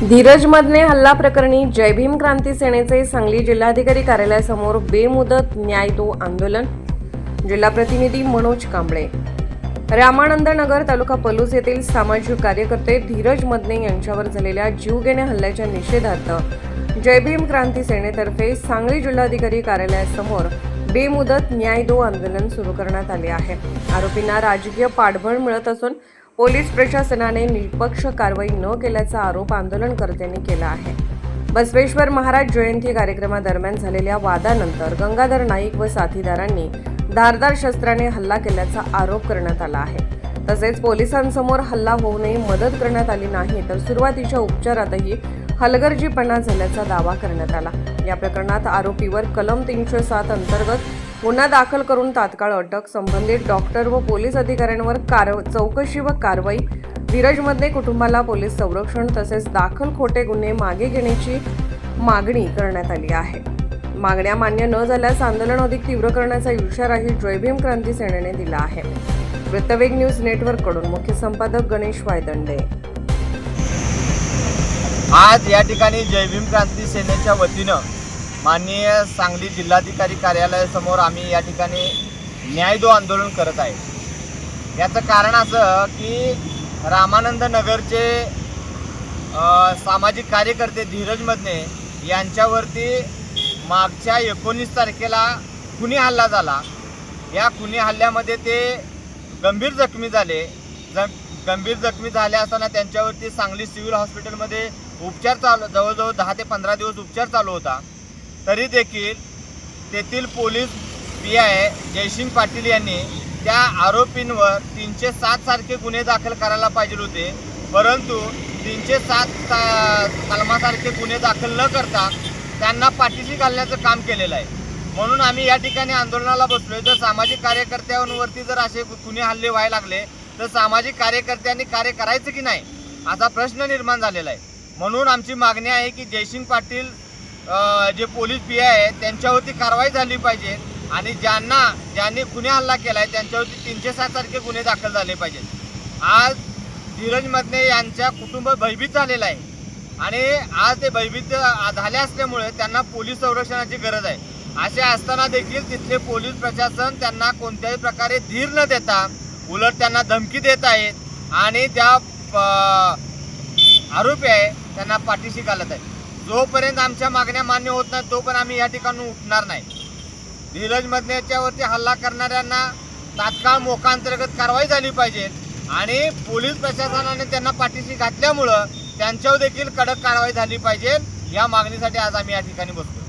धीरज मदने हल्ला प्रकरणी जय भीम क्रांती सेनेचे सांगली जिल्हाधिकारी कार्यालयासमोर बेमुदत न्याय दो आंदोलन। जिल्हा प्रतिनिधी मनोज कांबळे। रामानंद नगर तालुका पलूस येथील सामाजिक कार्यकर्ते धीरज मदने यांच्यावर झालेल्या जीवघेण्या हल्ल्याच्या निषेधार्थ जय भीम क्रांती सेनेतर्फे सांगली जिल्हाधिकारी कार्यालयासमोर बेमुदत न्याय दो आंदोलन सुरू करण्यात आले आहे। आरोपींना राजकीय पाठबळ मिळत असून पोलीस प्रशासनाने निष्पक्ष कारवाई न केल्याचा आरोप आंदोलनकर्त्यांनी केला आहे। बसवेश्वर महाराज जयंती कार्यक्रमादरम्यान झालेल्या वादानंतर गंगाधर नाईक व साथीदारांनी धारदार शस्त्राने हल्ला केल्याचा आरोप करण्यात आला आहे। तसेच पोलिसांसमोर हल्ला होऊ नये मदत करण्यात आली नाही, तर सुरुवातीच्या उपचारातही हलगर्जीपणा झाल्याचा दावा करण्यात आला। या प्रकरणात आरोपीवर कलम 307 अंतर्गत गुन्हा दाखल करून तात्काळ अटक, संबंधित डॉक्टर व पोलीस अधिकाऱ्यांवर चौकशी व कारवाई, धीरज मदने कुटुंबाला पोलीस संरक्षण तसेच दाखल खोटे गुन्हे मागे घेण्याची मागणी करण्यात आली आहे। मागण्या मान्य न झाल्यास आंदोलन अधिक तीव्र करण्याचा इशाराही जय भीम क्रांती सेनेने दिला आहे। वृत्तवेग न्यूज नेटवर्क कडून मुख्य संपादक गणेश वायदंडे। आज या ठिकाणी जय भीम क्रांती सेनेच्या वतीनं माननीय सांगली जिल्हाधिकारी कार्यालयासमोर आम्ही या ठिकाणी न्याय दो आंदोलन करत आहे। याचं कारण असं की रामानंद नगरचे सामाजिक कार्यकर्ते धीरज मदने यांच्यावरती मागच्या 19 तारखेला खुनी हल्ला झाला। या खुनी हल्ल्यामध्ये ते गंभीर जखमी झाले। गंभीर जखमी झाले असताना त्यांच्यावरती सांगली सिव्हिल हॉस्पिटलमध्ये उपचार चालू, जवळजवळ 10 ते 15 दिवस उपचार चालू होता। तरी देखील तेथील पोलीस PI जयसिंग पाटील यांनी त्या आरोपींवर 307 सारखे गुन्हे दाखल करायला पाहिजे होते, परंतु 307 कलमासारखे गुन्हे दाखल न करता त्यांना पाठीशी घालण्याचं काम केलेलं आहे। म्हणून आम्ही या ठिकाणी आंदोलनाला बसलोय। जर सामाजिक कार्यकर्त्यांवरती जर असे गुन्हे हल्ले व्हायला लागले तर सामाजिक कार्यकर्त्यांनी कार्य करायचं की नाही असा प्रश्न निर्माण झालेला आहे। म्हणून आमची मागणी आहे की जयसिंग पाटील जे पोलीस PI आहे त्यांच्यावरती कारवाई झाली पाहिजे आणि ज्यांनी गुन्हे हल्ला केला आहे त्यांच्यावरती 307 सारखे गुन्हे दाखल झाले पाहिजेत। आज धीरज मदने यांच्या कुटुंब भयभीत झालेलं आहे आणि आज ते भयभीत झाले असल्यामुळे त्यांना पोलीस संरक्षणाची गरज आहे। असे असताना देखील तिथले पोलीस प्रशासन त्यांना कोणत्याही प्रकारे धीर न देता उलट त्यांना धमकी देत आहेत आणि त्या आरोपी आहे त्यांना पाठीशी घालत आहे। जोपर्यंत आमच्या मागण्या मान्य होत नाही तोपर्यंत आम्ही या ठिकाणी उठणार नाही। धीरज मदनेच्यावरती हल्ला करणाऱ्यांना तात्काळ मोकाअंतर्गत कारवाई झाली पाहिजे आणि पोलीस प्रशासनाने त्यांना पाठीशी घातल्यामुळं त्यांच्यावर देखील कडक कारवाई झाली पाहिजे। या मागणीसाठी आज आम्ही या ठिकाणी बसतो।